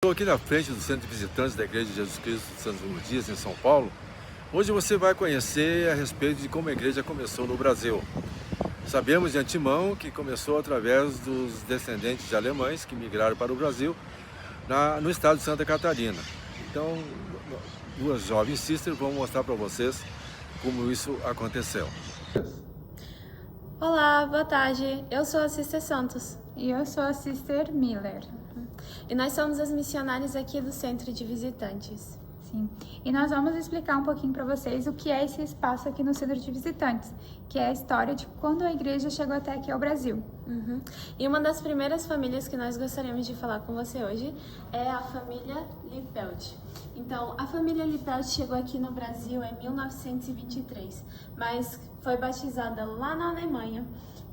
Estou aqui na frente do Centro de Visitantes da Igreja de Jesus Cristo dos Santos Últimos Dias, em São Paulo. Hoje você vai conhecer a respeito de como a igreja começou no Brasil. Sabemos de antemão que começou através dos descendentes de alemães que migraram para o Brasil no estado de Santa Catarina. Então, duas jovens sisters vão mostrar para vocês como isso aconteceu. Olá, boa tarde. Eu sou a Sister Santos. E eu sou a Sister Miller. E nós somos as missionárias aqui do Centro de Visitantes. Sim. E nós vamos explicar um pouquinho para vocês o que é esse espaço aqui no Centro de Visitantes, que é a história de quando a igreja chegou até aqui ao Brasil. E uma das primeiras famílias que nós gostaríamos de falar com você hoje é a família Lippelt. Então, a família Lippelt chegou aqui no Brasil em 1923, mas foi batizada lá na Alemanha,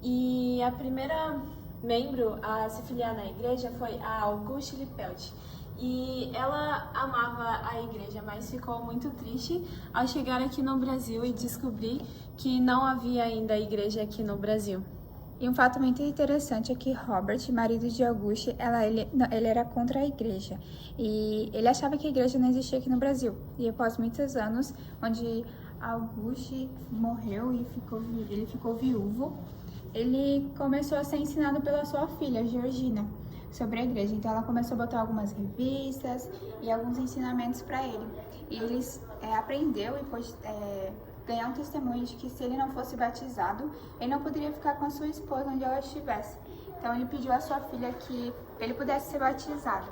e a primeira membro a se filiar na igreja foi a Auguste Lippelt. E ela amava a igreja, mas ficou muito triste ao chegar aqui no Brasil e descobrir que não havia ainda igreja aqui no Brasil. E um fato muito interessante é que Robert, marido de Auguste, ele era contra a igreja. E ele achava que a igreja não existia aqui no Brasil. E após muitos anos, onde Auguste morreu e ele ficou viúvo, ele começou a ser ensinado pela sua filha, Georgina, sobre a igreja. Então ela começou a botar algumas revistas e alguns ensinamentos para ele. E ele aprendeu e pôde ganhar um testemunho de que se ele não fosse batizado, ele não poderia ficar com a sua esposa onde ela estivesse. Então ele pediu à sua filha que ele pudesse ser batizado.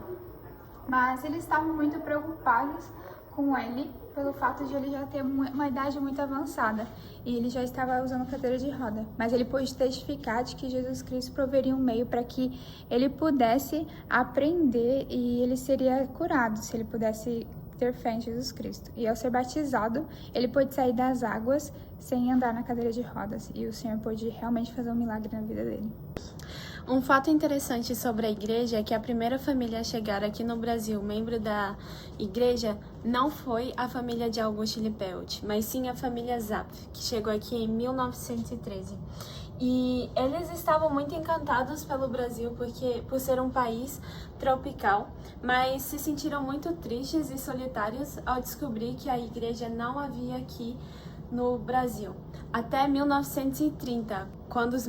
Mas eles estavam muito preocupados com ele pelo fato de ele já ter uma idade muito avançada e ele já estava usando cadeira de roda, mas ele pôde testificar de que Jesus Cristo proveria um meio para que ele pudesse aprender e ele seria curado se ele pudesse ter fé em Jesus Cristo. E ao ser batizado, ele pôde sair das águas sem andar na cadeira de rodas e o Senhor pôde realmente fazer um milagre na vida dele. Um fato interessante sobre a igreja é que a primeira família a chegar aqui no Brasil, membro da igreja, não foi a família de Auguste Lippelt, mas sim a família Zapf, que chegou aqui em 1913. E eles estavam muito encantados pelo Brasil por ser um país tropical, mas se sentiram muito tristes e solitários ao descobrir que a igreja não havia aqui no Brasil. Até 1930, quando os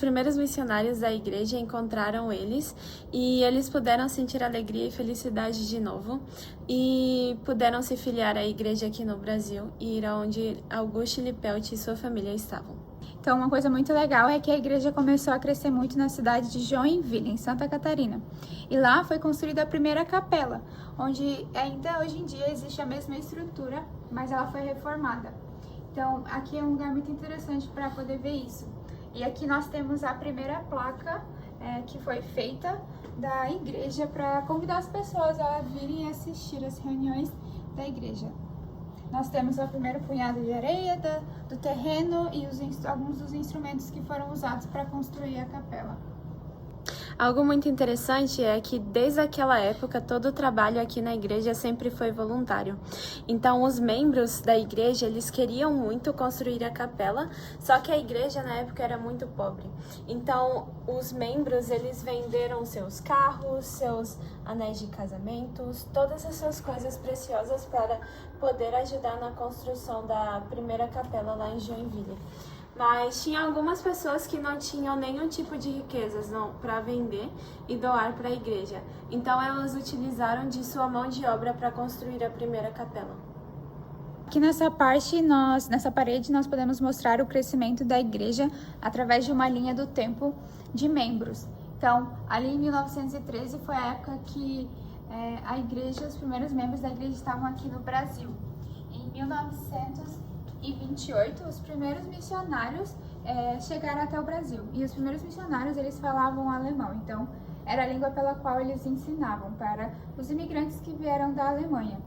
primeiros missionários da igreja encontraram eles e eles puderam sentir alegria e felicidade de novo e puderam se filiar à igreja aqui no Brasil e ir aonde Auguste Lippelt e sua família estavam. Então, uma coisa muito legal é que a igreja começou a crescer muito na cidade de Joinville, em Santa Catarina. E lá foi construída a primeira capela, onde ainda hoje em dia existe a mesma estrutura, mas ela foi reformada. Então, aqui é um lugar muito interessante para poder ver isso. E aqui nós temos a primeira placa que foi feita da igreja para convidar as pessoas a virem assistir as reuniões da igreja. Nós temos o primeiro punhado de areia do terreno e alguns dos instrumentos que foram usados para construir a capela. Algo muito interessante é que desde aquela época todo o trabalho aqui na igreja sempre foi voluntário. Então os membros da igreja, eles queriam muito construir a capela, só que a igreja na época era muito pobre. Então os membros, eles venderam seus carros, seus anéis de casamentos, todas essas coisas preciosas para poder ajudar na construção da primeira capela lá em Joinville. Mas tinha algumas pessoas que não tinham nenhum tipo de riquezas para vender e doar para a igreja. Então elas utilizaram de sua mão de obra para construir a primeira capela. Aqui nessa parede, nós podemos mostrar o crescimento da igreja através de uma linha do tempo de membros. Então, ali em 1913 foi a época que a igreja, os primeiros membros da igreja estavam aqui no Brasil. Em 1928, os primeiros missionários chegaram até o Brasil. E os primeiros missionários, eles falavam alemão. Então, era a língua pela qual eles ensinavam para os imigrantes que vieram da Alemanha.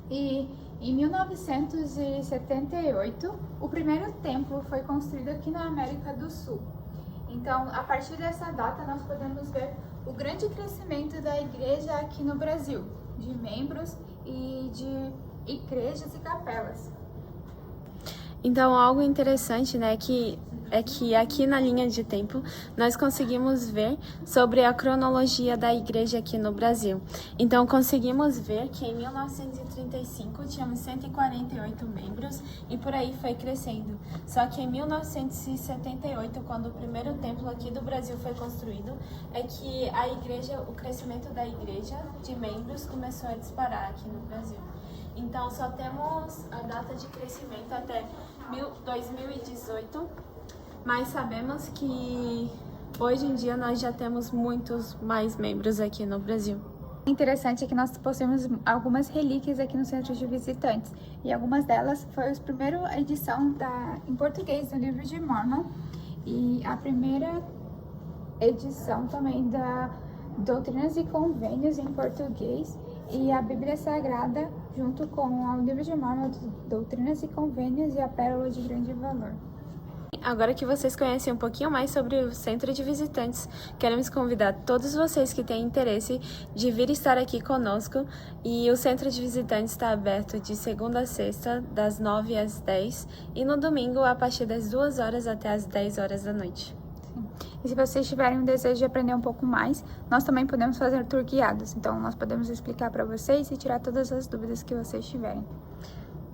E em 1978, o primeiro templo foi construído aqui na América do Sul. Então, a partir dessa data, nós podemos ver o grande crescimento da igreja aqui no Brasil, de membros e de igrejas e capelas. Então, algo interessante, né, é que aqui na linha de tempo nós conseguimos ver sobre a cronologia da igreja aqui no Brasil. Então, conseguimos ver que em 1935 tínhamos 148 membros e por aí foi crescendo. Só que em 1978, quando o primeiro templo aqui do Brasil foi construído, é que o crescimento da igreja de membros começou a disparar aqui no Brasil. Então, só temos a data de crescimento até 2018, mas sabemos que hoje em dia nós já temos muitos mais membros aqui no Brasil. O interessante é que nós possuímos algumas relíquias aqui no Centro de Visitantes, e algumas delas foi a primeira edição em português do Livro de Mormon, e a primeira edição também da Doutrinas e Convênios em português, e a Bíblia Sagrada, junto com o Livro de Mormon, Doutrinas e Convênios e a Pérola de Grande Valor. Agora que vocês conhecem um pouquinho mais sobre o Centro de Visitantes, queremos convidar todos vocês que têm interesse de vir estar aqui conosco. E o Centro de Visitantes está aberto de segunda a sexta, das 9 às 10, e no domingo, a partir das 2 horas até as 10 horas da noite. E se vocês tiverem um desejo de aprender um pouco mais, nós também podemos fazer tour guiados. Então, nós podemos explicar para vocês e tirar todas as dúvidas que vocês tiverem.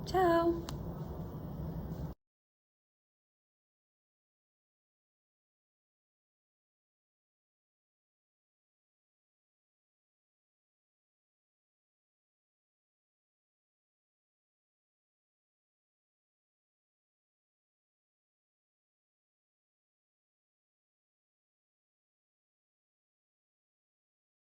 Tchau!